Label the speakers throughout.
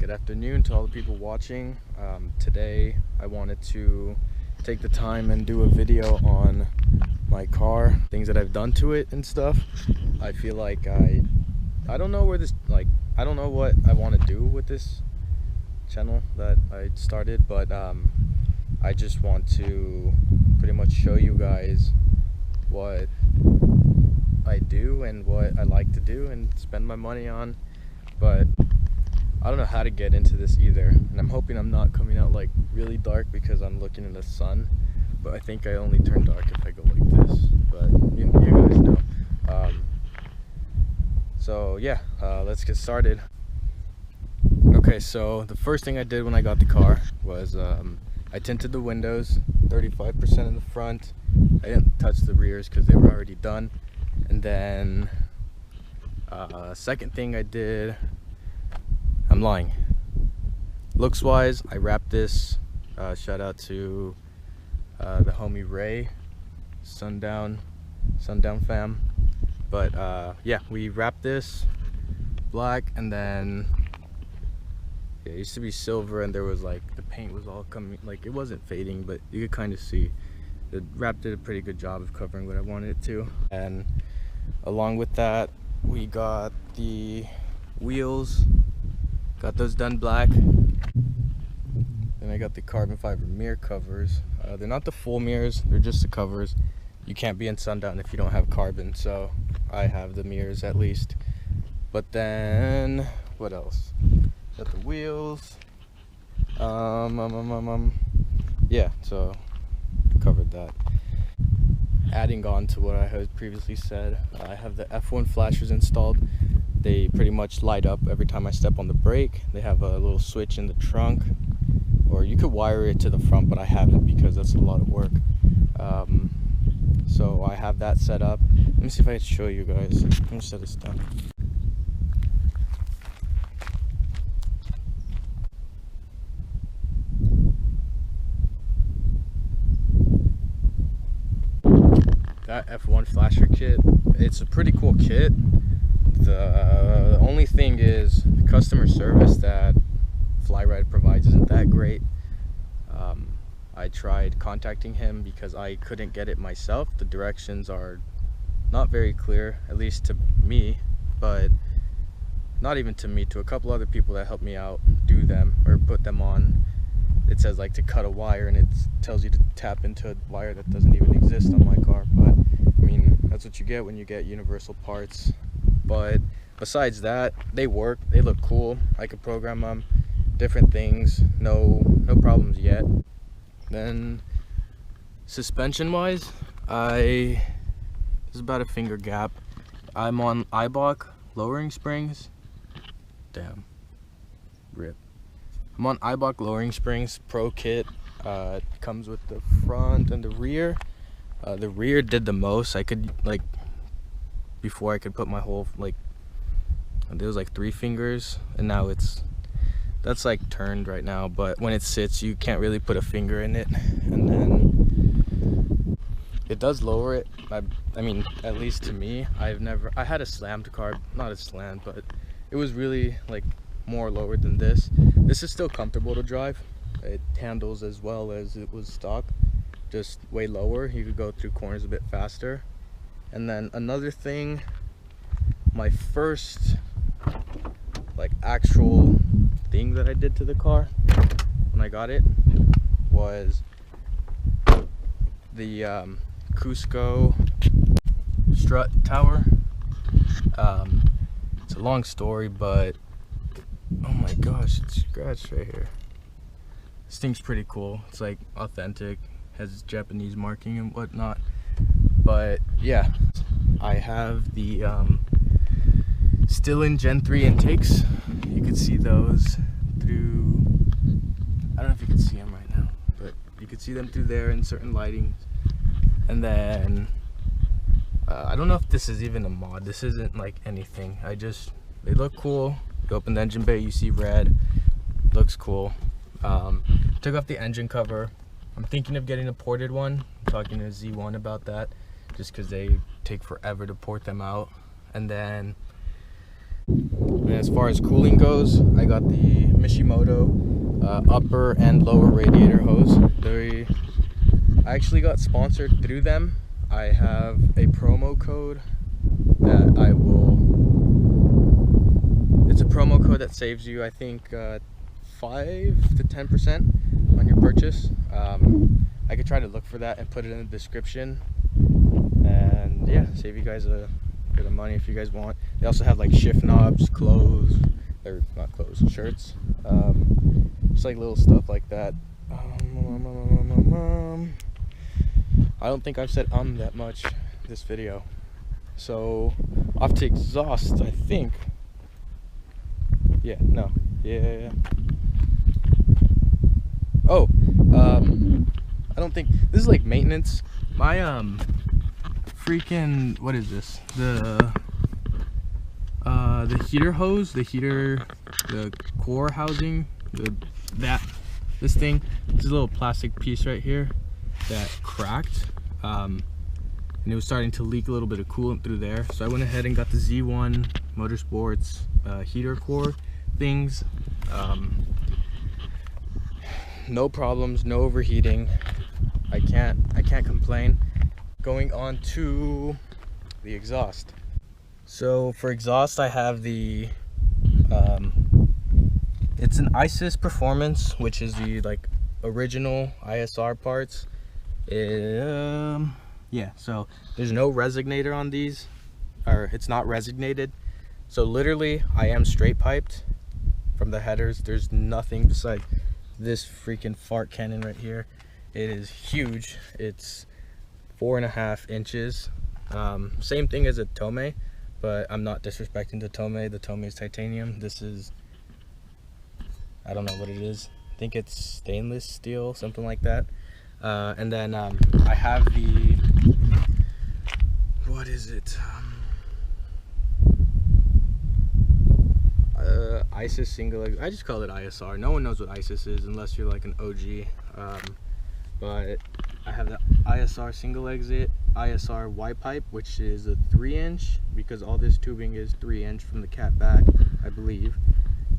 Speaker 1: Good afternoon to all the people watching. Today I wanted to take the time and do a video on my car, things that I've done to it and stuff. I feel like I don't know where this, I don't know what I want to do with this channel that I started, but I just want to pretty much show you guys what I do and what I like to do and spend my money on. But I don't know how to get into this either, and I'm hoping I'm not coming out like really dark because I'm looking in the sun, but I think I only turn dark if I go like this, but you guys know. So yeah, let's get started. Okay, so the first thing I did when I got the car was I tinted the windows, 35% in the front. I didn't touch the rears because they were already done. And then second thing I did, I'm lying. Looks wise, I wrapped this. Shout out to the homie Ray, Sundown fam. But yeah, we wrapped this black, and then it used to be silver, and there was like the paint was all coming, like it wasn't fading, but you could kind of see the wrap did a pretty good job of covering what I wanted it to. And along with that, we got the wheels. Got those done black. Then I got the carbon fiber mirror covers. They're not the full mirrors, they're just the covers. You can't be in Sundown if you don't have carbon, so I have the mirrors at least. But then, what else? Got the wheels. Yeah, so covered that. Adding on to what I had previously said, I have the F1 flashers installed. They pretty much light up every time I step on the brake. They have a little switch in the trunk, or you could wire it to the front, but I haven't because that's a lot of work. So I have that set up. Let me see if I can show you guys. Let me set this down. That F1 flasher kit, it's a pretty cool kit. The only thing is the customer service that Flyride provides isn't that great. I tried contacting him because I couldn't get it myself. The directions are not very clear, at least to me, but not even to me, to a couple other people that helped me out do them or put them on. It says like to cut a wire, and it tells you to tap into a wire that doesn't even exist on my car, but I mean, that's what you get when you get universal parts. But besides that, they work, they look cool. I could program them, different things, no problems yet. Then suspension wise, there's about a finger gap. I'm on Eibach lowering springs. Damn, rip. I'm on Eibach lowering springs Pro Kit. It comes with the front and the rear. The rear did the most. I could before I could put my whole, there was like 3 fingers, and now that's like turned right now, but when it sits you can't really put a finger in it. And then it does lower it. I mean, at least to me, I had a slammed car, not a slammed, but it was really like more lower than this. This is still comfortable to drive. It handles as well as it was stock, just way lower. You could go through corners a bit faster. And then another thing, my first actual thing that I did to the car when I got it was the Cusco strut tower. It's a long story, but oh my gosh, it's scratched right here. This thing's pretty cool. It's like authentic, has Japanese marking and whatnot. But yeah, I have the still in Gen 3 intakes. You can see those through, I don't know if you can see them right now, but you can see them through there in certain lighting. And then I don't know if this is even a mod. This isn't like anything. They look cool. You open the engine bay, you see red. Looks cool. Took off the engine cover. I'm thinking of getting a ported one. I'm talking to Z1 about that, just because they take forever to port them out. And then And as far as cooling goes, I got the Mishimoto upper and lower radiator hose. I actually got sponsored through them. I have a promo code that it's a promo code that saves you, I think, 5 to 10% on your purchase. I could try to look for that and put it in the description, and yeah, save you guys a bit of money if you guys want. They also have like shift knobs, clothes, or not clothes, shirts, just like little stuff like that. I don't think I've said that much this video. So off to exhaust, I think. Yeah, no, yeah. Oh, I don't think this is like maintenance. My freaking, what is this? The heater hose, the core housing, this thing. This is a little plastic piece right here that cracked, and it was starting to leak a little bit of coolant through there. So I went ahead and got the Z1 Motorsports heater core things. No problems, no overheating. I can't complain. Going on to the exhaust. So for exhaust, I have the it's an ISIS Performance, which is the like original ISR parts. Yeah, so there's no resonator on these, or it's not resonated. So literally I am straight piped from the headers. There's nothing besides this freaking fart cannon right here. It is huge. It's 4.5 inches. Same thing as a Tomei, but I'm not disrespecting the Tomei. The Tomei is titanium. This is, I don't know what it is. I think it's stainless steel, something like that. And then I have the, what is it? ISIS single exit. I just call it ISR. No one knows what ISIS is unless you're like an OG. But I have the ISR single exit, ISR Y pipe, which is a 3-inch, because all this tubing is 3-inch from the cat back, I believe.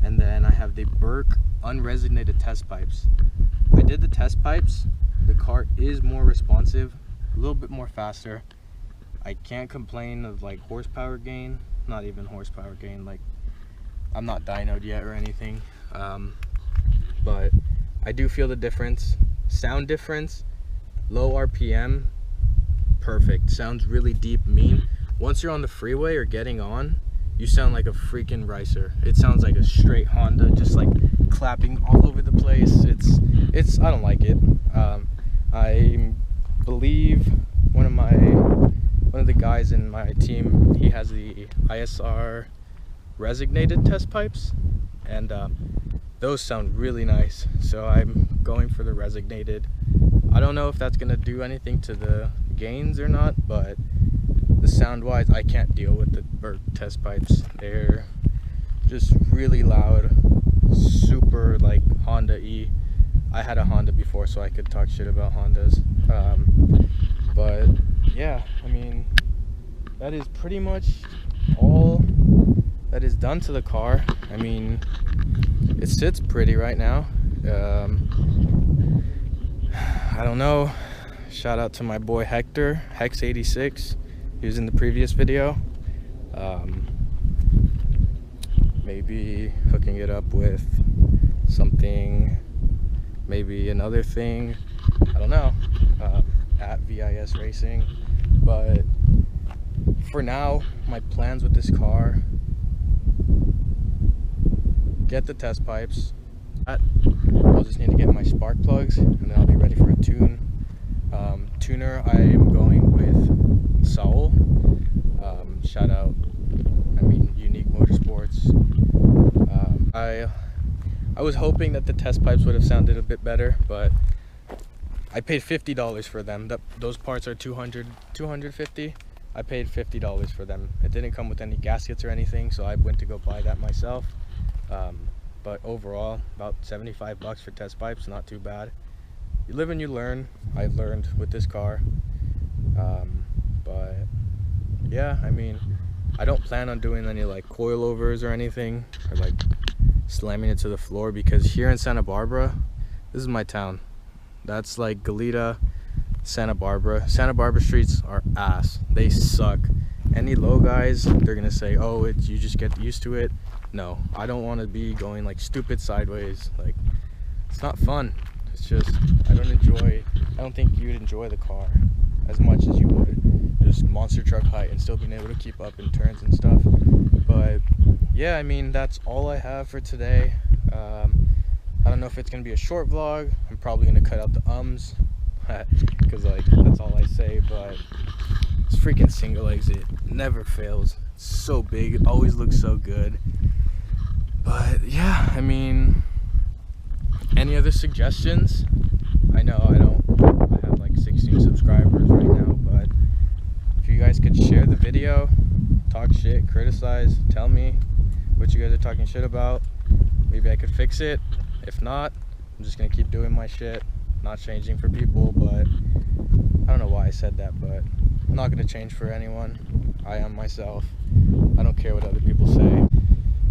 Speaker 1: And then I have the Burke unresonated test pipes. I did the test pipes. The car is more responsive, a little bit more faster. I can't complain of like horsepower gain, not even horsepower gain, like I'm not dynoed yet or anything, but I do feel the difference. Sound difference, low RPM, perfect. Sounds really deep, mean. Once you're on the freeway or getting on, you sound like a freaking ricer. It sounds like a straight Honda, just like clapping all over the place. It's I don't like it. I believe one of the guys in my team, he has the ISR resonated test pipes, and those sound really nice, so I'm going for the resonated. I don't know if that's gonna do anything to the gains or not, but the sound wise, I can't deal with the Burke test pipes. They're just really loud, super like Honda-y. I had a Honda before, so I could talk shit about Hondas, but yeah, I mean, that is pretty much all that is done to the car. I mean, it sits pretty right now. I don't know. Shout out to my boy Hector, Hex86. He was in the previous video. Maybe hooking it up with something, maybe another thing. I don't know. At VIS Racing. But for now, my plans with this car: get the test pipes. I'll just need to get my spark plugs, and then I'll be ready for a tune. Tuner, I am going with Saul. Shout out, I mean, Unique Motorsports. I was hoping that the test pipes would have sounded a bit better, but I paid $50 for them. Those parts are $250. I paid $50 for them. It didn't come with any gaskets or anything, so I went to go buy that myself. But overall, about 75 bucks for test pipes, not too bad. You live and you learn. I learned with this car. But yeah, I mean, I don't plan on doing any like coilovers or anything, or like slamming it to the floor, because here in Santa Barbara, this is my town. That's like Goleta, Santa Barbara. Santa Barbara streets are ass. They suck. Any low guys, they're gonna say, oh, you just get used to it. No, I don't want to be going like stupid sideways. Like, it's not fun. It's just, I don't think you'd enjoy the car as much as you would just monster truck height and still being able to keep up in turns and stuff. But yeah, I mean, that's all I have for today. I don't know if it's gonna be a short vlog. I'm probably gonna cut out the ums because like that's all I say. But this freaking single exit never fails. It's so big, it always looks so good. But yeah, I mean, any other suggestions? I know I have like 16 subscribers right now, but if you guys could share the video, talk shit, criticize, tell me what you guys are talking shit about, maybe I could fix it. If not, I'm just gonna keep doing my shit, not changing for people. But I don't know why I said that, but I'm not gonna change for anyone. I am myself. I don't care what other people say.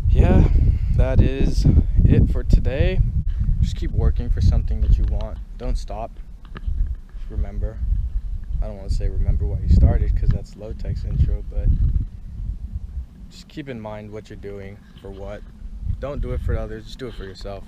Speaker 1: Yeah, that is it for today. Just keep working for something that you want. Don't stop. Remember. I don't want to say remember why you started, because that's low-tech's intro, but just keep in mind what you're doing for what. Don't do it for others, just do it for yourself.